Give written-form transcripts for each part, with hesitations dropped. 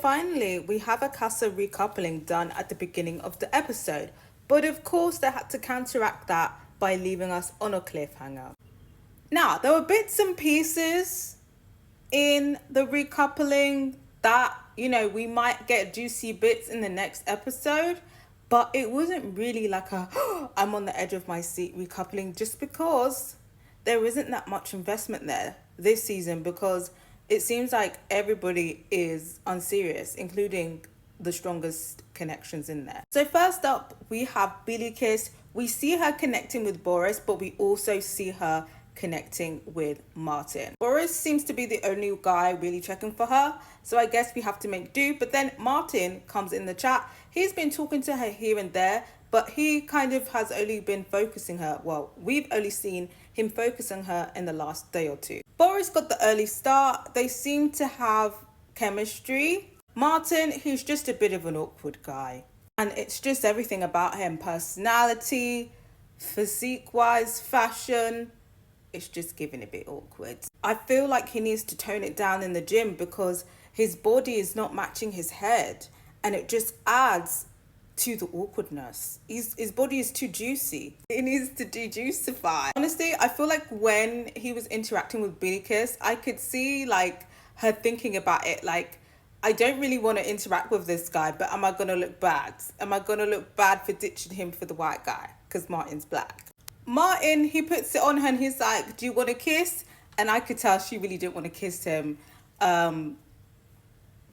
finally, we have a Casa recoupling done at the beginning of the episode. But of course, they had to counteract that by leaving us on a cliffhanger. Now, there were bits and pieces in the recoupling that, we might get juicy bits in the next episode. But it wasn't really like a, I'm on the edge of my seat recoupling, just because there isn't that much investment there this season, because it seems like everybody is unserious, including the strongest connections in there. So first up, we have Billy Kiss. We see her connecting with Boris, but we also see her connecting with Martin. Boris seems to be the only guy really checking for her, so I guess we have to make do. But then Martin comes in the chat. He's been talking to her here and there, but he kind of has only been focusing her. Well, we've only seen him focusing her in the last day or two. Boris got the early start. They seem to have chemistry. Martin, he's just a bit of an awkward guy. And it's just everything about him. Personality, physique-wise, fashion. It's just giving a bit awkward. I feel like he needs to tone it down in the gym, because his body is not matching his head. And it just adds to the awkwardness. His body is too juicy. It needs to de-juicify. Honestly, I feel like when he was interacting with Billy Kiss, I could see like her thinking about it, like, I don't really want to interact with this guy, but am I going to look bad? Am I going to look bad for ditching him for the white guy? Because Martin's black. Martin, he puts it on her and he's like, do you want a kiss? And I could tell she really didn't want to kiss him.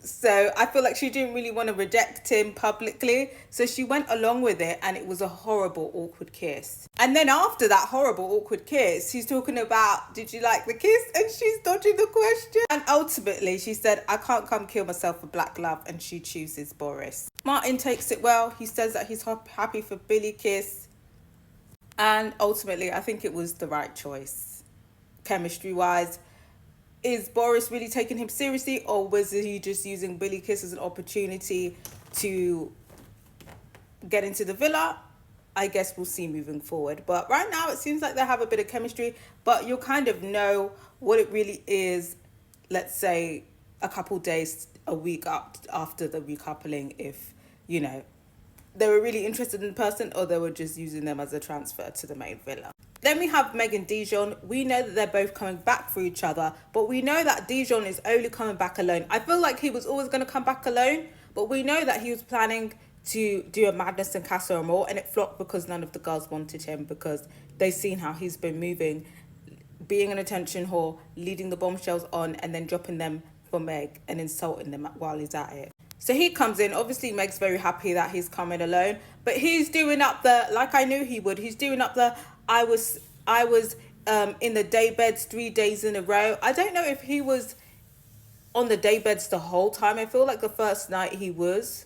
So I feel like she didn't really want to reject him publicly. So she went along with it, and it was a horrible, awkward kiss. And then after that horrible, awkward kiss, he's talking about, did you like the kiss? And she's dodging the question. And ultimately, she said, I can't come kill myself for black love. And she chooses Boris. Martin takes it well. He says that he's happy for Billy Kiss. And ultimately, I think it was the right choice. Chemistry-wise. Is Boris really taking him seriously, or was he just using Billy Kiss as an opportunity to get into the villa? I guess we'll see moving forward. But right now, it seems like they have a bit of chemistry, but you'll kind of know what it really is, let's say, a couple days, a week up after the recoupling, if, they were really interested in the person, or they were just using them as a transfer to the main villa. Then we have Meg and Dijon. We know that they're both coming back for each other, but we know that Dijon is only coming back alone. I feel like he was always going to come back alone, but we know that he was planning to do a Madness and Casa or more, and it flopped because none of the girls wanted him, because they've seen how he's been moving, being an attention whore, leading the bombshells on, and then dropping them for Meg and insulting them while he's at it. So he comes in. Obviously, Meg's very happy that he's coming alone, but he's doing up the, like I knew he would, he's doing up the, I was in the day beds 3 days in a row. I don't know if he was on the day beds the whole time. I feel like the first night he was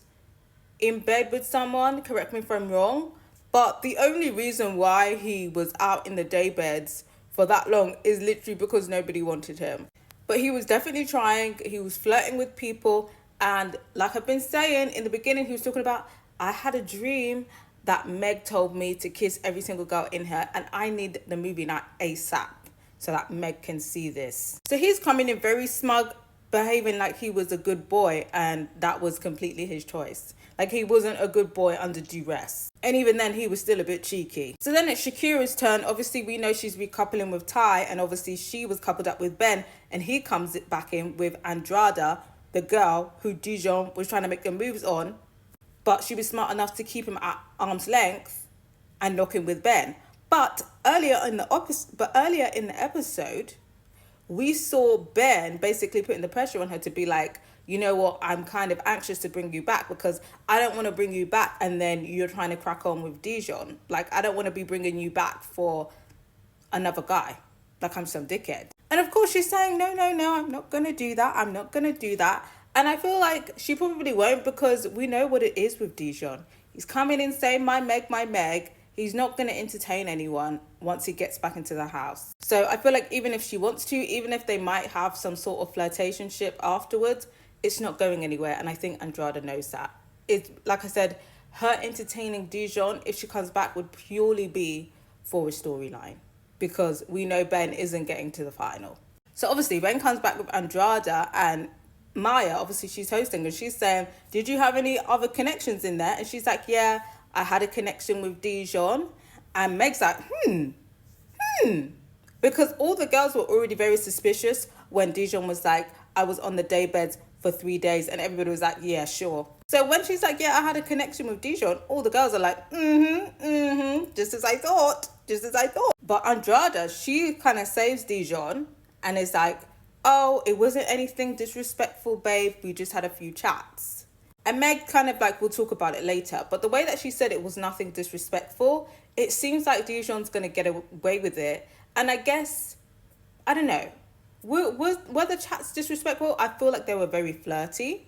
in bed with someone. Correct me if I'm wrong. But the only reason why he was out in the day beds for that long is literally because nobody wanted him. But he was definitely trying. He was flirting with people. And like I've been saying in the beginning, he was talking about, I had a dream that Meg told me to kiss every single girl in her, and I need the movie night ASAP so that Meg can see this. So he's coming in very smug, behaving like he was a good boy, and that was completely his choice. Like, he wasn't a good boy under duress. And even then, he was still a bit cheeky. So then it's Shakira's turn. Obviously, we know she's recoupling with Ty, and obviously she was coupled up with Ben, and he comes back in with Andrada, the girl who Dijon was trying to make the moves on, but she was smart enough to keep him at arm's length and lock him with Ben. But earlier in the episode, we saw Ben basically putting the pressure on her to be like, you know what, I'm kind of anxious to bring you back, because I don't want to bring you back and then you're trying to crack on with Dijon. Like, I don't want to be bringing you back for another guy. Like, I'm some dickhead. And of course she's saying, no, I'm not going to do that. And I feel like she probably won't, because we know what it is with Dijon. He's coming in saying, my Meg. He's not going to entertain anyone once he gets back into the house. So I feel like even if she wants to, even if they might have some sort of flirtationship afterwards, it's not going anywhere. And I think Andrada knows that. It's, like I said, her entertaining Dijon, if she comes back, would purely be for a storyline, because we know Ben isn't getting to the final. So obviously Ben comes back with Andrada, and Maya, obviously she's hosting, and she's saying, did you have any other connections in there? And she's like, yeah, I had a connection with Dijon. And Meg's like, because all the girls were already very suspicious when Dijon was like, I was on the daybed for 3 days, and everybody was like, yeah, sure. So when she's like, yeah, I had a connection with Dijon, all the girls are like, just as I thought, just as I thought. But Andrada, she kind of saves Dijon and is like, oh, it wasn't anything disrespectful, babe. We just had a few chats. And Meg kind of like, we'll talk about it later. But the way that she said it was nothing disrespectful, it seems like Dijon's going to get away with it. And I guess, I don't know, were the chats disrespectful? I feel like they were very flirty.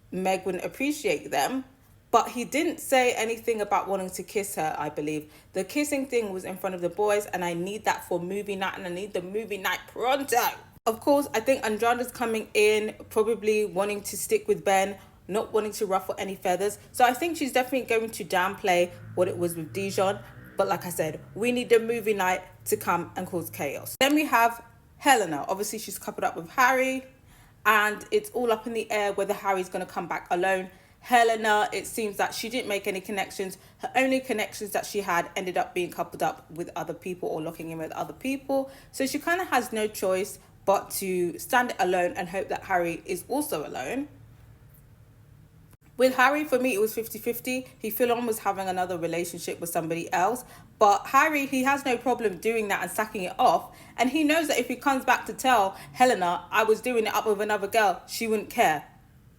Meg wouldn't appreciate them. But he didn't say anything about wanting to kiss her, I believe. The kissing thing was in front of the boys, and I need that for movie night, and I need the movie night pronto. Of course, I think Andrada's coming in, probably wanting to stick with Ben, not wanting to ruffle any feathers. So I think she's definitely going to downplay what it was with Dijon. But like I said, we need the movie night to come and cause chaos. Then we have Helena. Obviously, she's coupled up with Harry, and it's all up in the air whether Harry's going to come back alone. Helena, it seems that she didn't make any connections. Her only connections that she had ended up being coupled up with other people or locking in with other people. So she kind of has no choice but to stand alone and hope that Harry is also alone. With Harry, for me, it was 50-50. He full on was having another relationship with somebody else. But Harry, he has no problem doing that and sacking it off. And he knows that if he comes back to tell Helena, I was doing it up with another girl, she wouldn't care.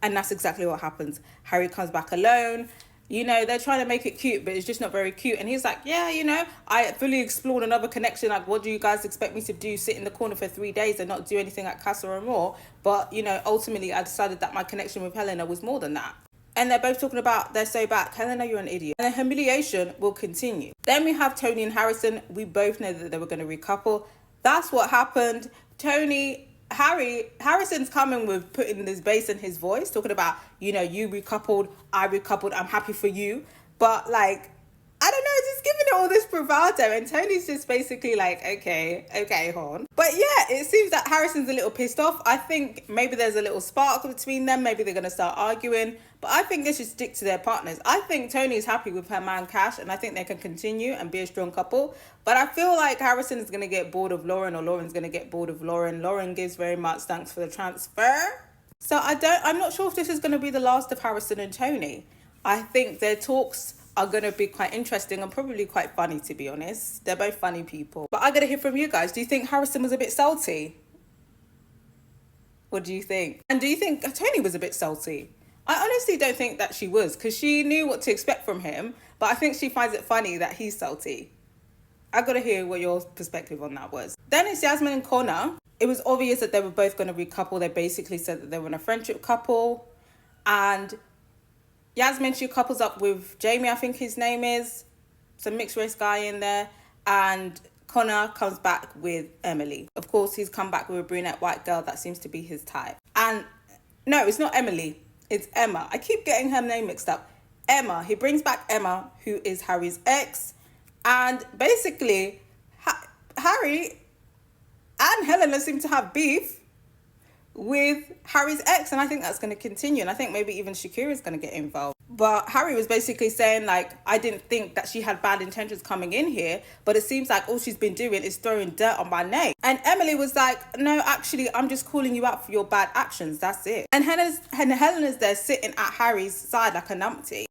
And that's exactly what happens. Harry comes back alone. You know, they're trying to make it cute, but it's just not very cute. And he's like, yeah, you know, I fully explored another connection. Like, what do you guys expect me to do? Sit in the corner for 3 days and not do anything at Casa or more? But, you know, ultimately I decided that my connection with Helena was more than that. And they're both talking about they're so back. Helena, you're an idiot. And the humiliation will continue. Then we have Tony and Harrison. We both know that they were going to recouple. That's what happened. Harrison's coming with putting this bass in his voice, talking about, you know, you recoupled, I recoupled, I'm happy for you. But like, I don't know, just giving it all this bravado, and Tony's just basically like, okay, hon. But yeah, it seems that Harrison's a little pissed off. I think maybe there's a little spark between them. Maybe they're going to start arguing. But I think they should stick to their partners. I think Tony's happy with her man Cash, and I think they can continue and be a strong couple. But I feel like Harrison is going to get bored of Lauren, or Lauren's going to get bored of Lauren. Lauren gives very much thanks for the transfer. So I'm not sure if this is going to be the last of Harrison and Tony. I think their talks are going to be quite interesting and probably quite funny, to be honest. They're both funny people. But I got to hear from you guys. Do you think Harrison was a bit salty? What do you think? And do you think Tony was a bit salty? I honestly don't think that she was, because she knew what to expect from him. But I think she finds it funny that he's salty. I got to hear what your perspective on that was. Then it's Yasmin and Connor. It was obvious that they were both going to recouple. They basically said that they were in a friendship couple. And Yasmin, she couples up with Jamie, I think his name is. Some mixed race guy in there. And Connor comes back with Emily. Of course, he's come back with a brunette white girl that seems to be his type. And no, it's not Emily. It's Emma. I keep getting her name mixed up. Emma. He brings back Emma, who is Harry's ex. And basically, Harry and Helena seem to have beef with Harry's ex, and I think that's going to continue, and I think maybe even Shakira is going to get involved. But Harry was basically saying, like, I didn't think that she had bad intentions coming in here, but it seems like all she's been doing is throwing dirt on my name. And Emily was like, no, actually, I'm just calling you out for your bad actions, that's it. And Helena's there sitting at Harry's side like a numpty.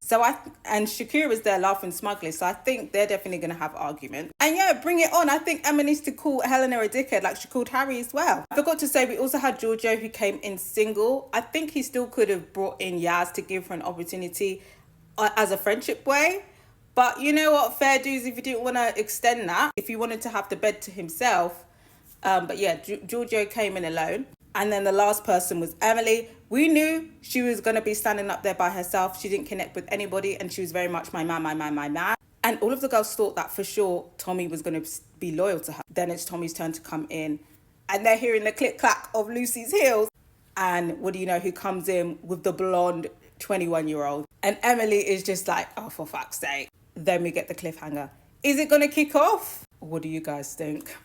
And Shakira's there laughing smugly, so I think they're definitely going to have argument. And yeah, bring it on. I think Emma needs to call Helena a dickhead like she called Harry as well. I forgot to say, we also had Giorgio, who came in single. I think he still could have brought in Yaz to give her an opportunity as a friendship way. But you know what, fair dues if you didn't want to extend that, if you wanted to have the bed to himself. But yeah, Giorgio came in alone. And then the last person was Emily. We knew she was going to be standing up there by herself. She didn't connect with anybody, and she was very much my man. And all of the girls thought that for sure Tommy was going to be loyal to her. Then it's Tommy's turn to come in, and they're hearing the click-clack of Lucy's heels. And what do you know, who comes in with the blonde 21-year-old? And Emily is just like, oh, for fuck's sake. Then we get the cliffhanger. Is it going to kick off? What do you guys think?